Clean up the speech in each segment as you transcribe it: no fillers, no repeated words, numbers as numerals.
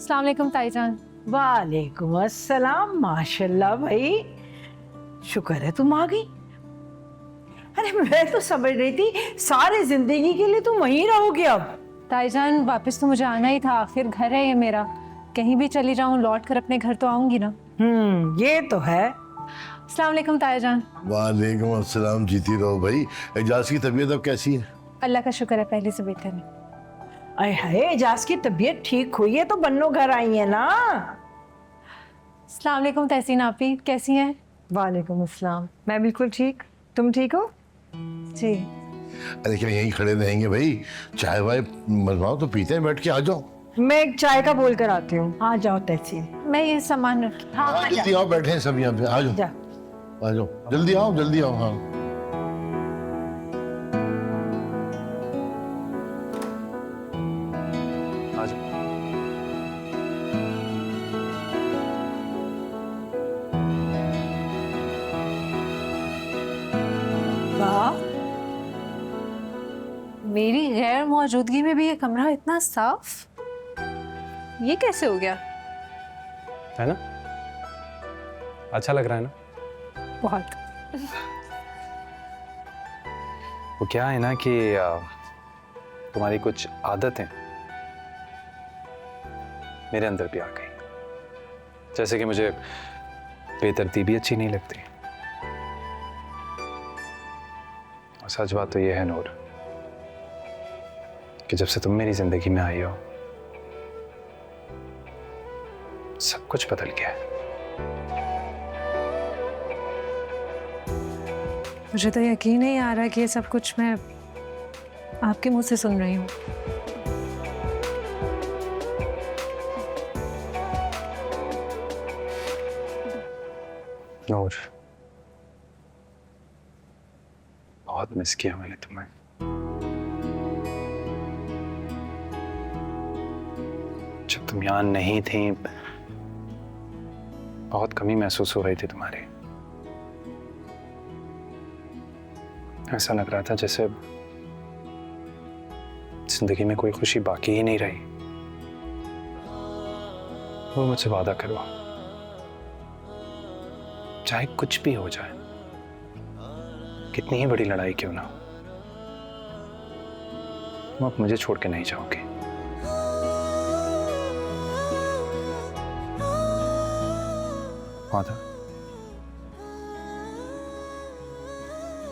अस्सलाम वालेकुम ताईजान। वालेकुम अस्सलाम। माशाल्लाह भाई, शुक्र है तुम आ गई। अरे मैं तो समझ रही थी सारी जिंदगी के लिए तुम वहीं रहोगे अब। ताईजान वापस तो मुझे आना ही था, आखिर घर है ये मेरा। कहीं भी चली जाऊं लौट कर अपने घर तो आऊंगी ना। ये तो है। अस्सलाम वालेकुम ताईजान। वालेकुम अस्सलाम। जीती रहो भाई। एजाज की तबीयत अब कैसी है? अल्लाह का शुक्र है, पहले से बेहतर है। अरे हाय, एजाज की तबीयत ठीक हुई है तो बन्नो घर आई है ना। अस्सलाम वालेकुम तहसीन आपी, कैसी हैं? वालेकुम अस्सलाम। मैं बिल्कुल ठीक, तुम ठीक हो? जी। अरे क्या यहीं खड़े रहेंगे भाई? चाय वाय बनवाओ तो पीते हैं, बैठ के आ जाओ। मैं एक चाय का बोल कर आती हूँ। आ जाओ तहसीन। मैं ये सामान रख। हाँ, जल्दी आओ, बैठे हैं सब यहाँ पे। आ जाओ जा। आ जाओ, जल्दी आओ जल्दी आओ। हाँ आ जाओ। वाह, मेरी गैर मौजूदगी में भी ये कमरा इतना साफ, ये कैसे हो गया? है ना? अच्छा लग रहा है ना? बहुत। वो क्या है ना कि तुम्हारी कुछ आदतें मेरे अंदर भी आ गई। जैसे कि मुझे बेतरतीबी अच्छी नहीं लगती। और सच बात तो ये है नूर कि जब से तुम मेरी जिंदगी में आई हो सब कुछ बदल गया है। मुझे तो यकीन नहीं आ रहा कि ये सब कुछ मैं आपके मुंह से सुन रही हूँ। नूर, बहुत मिस किया मैंने तुम्हें। जब तुम यहाँ नहीं थी बहुत कमी महसूस हो रही थी तुम्हारी। ऐसा लग रहा था जैसे जिंदगी में कोई खुशी बाकी ही नहीं रही। वो मुझसे वादा करो, चाहे कुछ भी हो जाए, कितनी ही बड़ी लड़ाई क्यों ना हो, तुम अब मुझे छोड़ के नहीं जाओगे। वादा?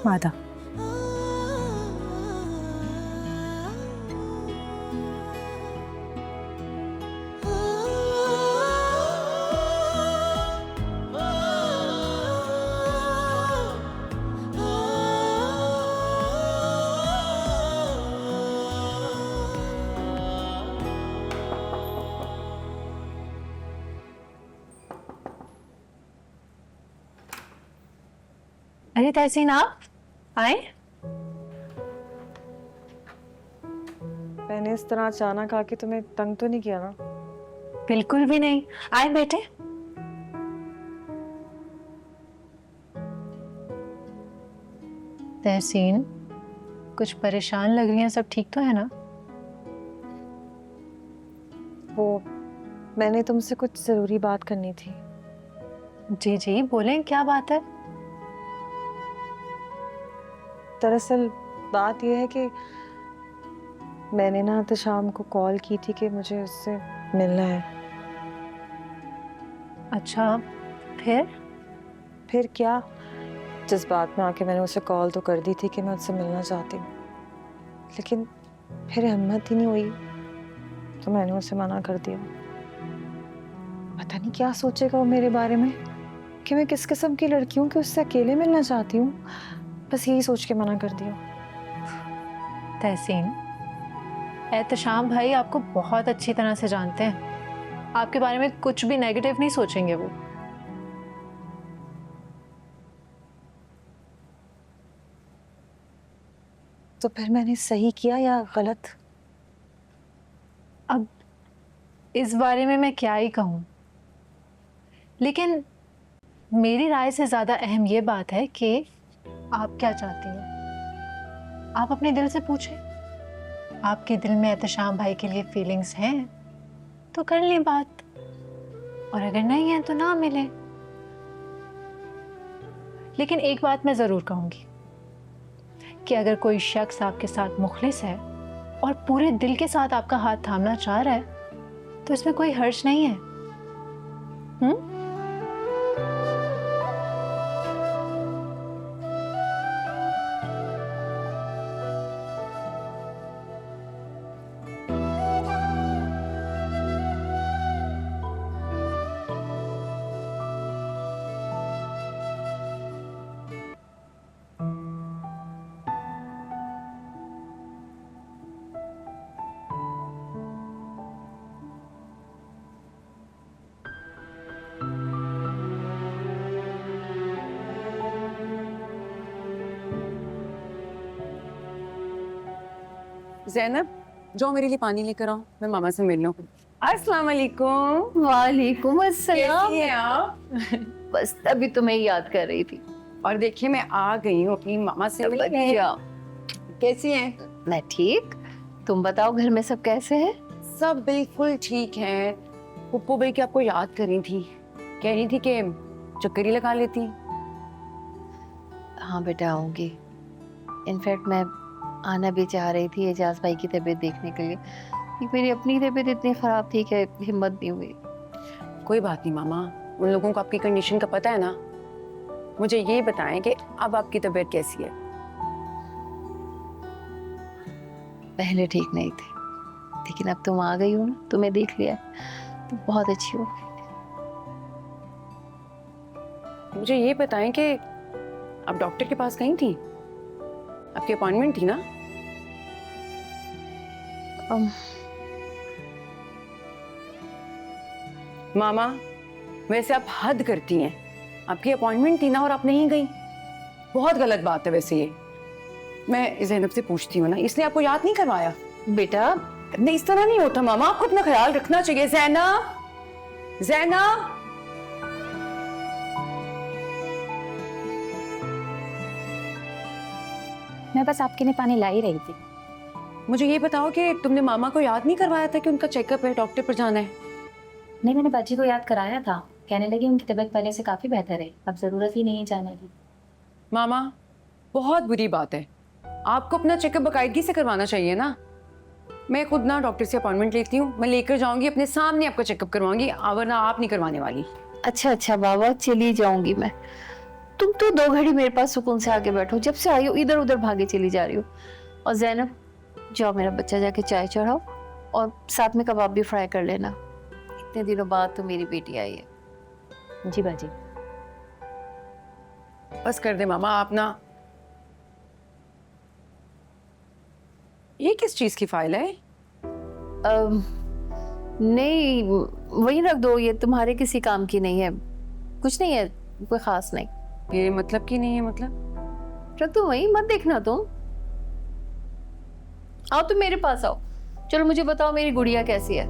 वादा। अरे तहसीन आप आए? मैंने इस तरह अचानक आके तुम्हें तंग तो नहीं किया ना? बिल्कुल भी नहीं, आए बेटे। तहसीन, कुछ परेशान लग रही हैं, सब ठीक तो है ना? वो मैंने तुमसे कुछ जरूरी बात करनी थी। जी जी बोलें, क्या बात है? दरअसल बात यह है कि मैंने ना तो शाम को कॉल की थी कि मुझे उससे मिलना है। अच्छा, फिर क्या, जिस बात में आके मैंने उसे कॉल तो कर दी थी कि मैं उससे मिलना चाहती हूँ, लेकिन फिर हिम्मत ही नहीं हुई तो मैंने उसे मना कर दिया। पता नहीं क्या सोचेगा वो मेरे बारे में कि मैं किस किस्म की लड़की हूँ कि उससे अकेले मिलना चाहती हूँ। बस यही सोच के मना कर दिया। तहसीन, एहतशाम भाई आपको बहुत अच्छी तरह से जानते हैं, आपके बारे में कुछ भी नेगेटिव नहीं सोचेंगे वो। तो फिर मैंने सही किया या गलत? अब इस बारे में मैं क्या ही कहूँ, लेकिन मेरी राय से ज्यादा अहम ये बात है कि आप क्या चाहती हैं। आप अपने दिल से पूछें, आपके दिल में एहतशाम भाई के लिए फीलिंग्स हैं? तो कर लें बात, और अगर नहीं है तो ना मिले। लेकिन एक बात मैं जरूर कहूंगी कि अगर कोई शख्स आपके साथ मुखलिस है और पूरे दिल के साथ आपका हाथ थामना चाह रहा है तो इसमें कोई हर्ज नहीं है। ज़ैनब, जाओ मेरे लिए पानी लेकर आओ, मैं मामा से मिल लूं। अस्सलाम वालेकुम। वालेकुम अस्सलाम। कैसी हैं आप? बस तभी तुम्हें याद कर रही थी। और देखिए मैं आ गई हूँ अपनी मामा से मिलने। अच्छा, कैसी हैं? मैं ठीक। तुम बताओ घर में सब कैसे हैं? सब बिल्कुल ठीक हैं। पुप्पू भाई की आपको याद कर रही थी, कह रही थी कि चक्कर ही लगा लेती। हाँ बेटा आऊंगी। इनफैक्ट मैं आना भी चाह रही थी एजाज भाई की तबीयत देखने के लिए, कि मेरी अपनी तबीयत इतनी खराब थी कि हिम्मत नहीं हुई। कोई बात नहीं मामा, उन लोगों को आपकी कंडीशन का पता है ना। मुझे ये बताएं कि अब आपकी तबीयत कैसी है? पहले ठीक नहीं थी, लेकिन अब तुम आ गई हो ना, तुम्हें देख लिया तो बहुत अच्छी हो। मुझे ये बताएं कि आप डॉक्टर के पास गई थी? आपकी अपॉइंटमेंट थी ना? मामा, वैसे आप हद करती हैं। आपकी अपॉइंटमेंट थी ना और आप नहीं गई, बहुत गलत बात है वैसे ये। मैं ज़ैनब से पूछती हूँ ना, इसने आपको याद नहीं करवाया? बेटा नहीं, इस तरह नहीं होता मामा, आपको अपना ख्याल रखना चाहिए। ज़ैनब, ज़ैनब, मैं बस आपके लिए पानी ला ही रही थी। मुझे ये बताओ कि तुमने मामा को याद नहीं करवाया था कि उनका चेकअप है, डॉक्टर पर जाना है? नहीं, मैंने बाजी को याद कराया था, कहने लगी उनकी तबीयत पहले से काफ़ी बेहतर है, अब ज़रूरत ही नहीं है जाने की। मामा, बहुत बुरी बात है, आपको अपना चेकअप बाकायदगी से करवाना चाहिए ना। मैं खुद ना डॉक्टर से अपॉइंटमेंट लेती हूँ, मैं लेकर जाऊंगी, अपने सामने आपका चेकअप करवाऊंगी, वरना आप नहीं करवाने वाली। अच्छा बाबा, चली जाऊंगी मैं। तुम तो 2 घड़ी मेरे पास सुकून से आके बैठो, जब से आई हो इधर उधर भागे चली जा रही हो। और ज़ैनब, जाओ मेरा बच्चा जाके चाय चढ़ाओ और साथ में कबाब भी फ्राई कर लेना। इतने दिनों बाद तो मेरी बेटी आई है। जी बाजी। बस कर दे मामा, आप ना। ये किस चीज की फाइल है? नहीं, वही रख दो, ये तुम्हारे किसी काम की नहीं है। कुछ नहीं है, कोई खास नहीं। ये मतलब की नहीं है? मतलब रख दो वही, मत देखना तुम। आओ तुम मेरे पास आओ। चलो मुझे बताओ मेरी गुड़िया कैसी है?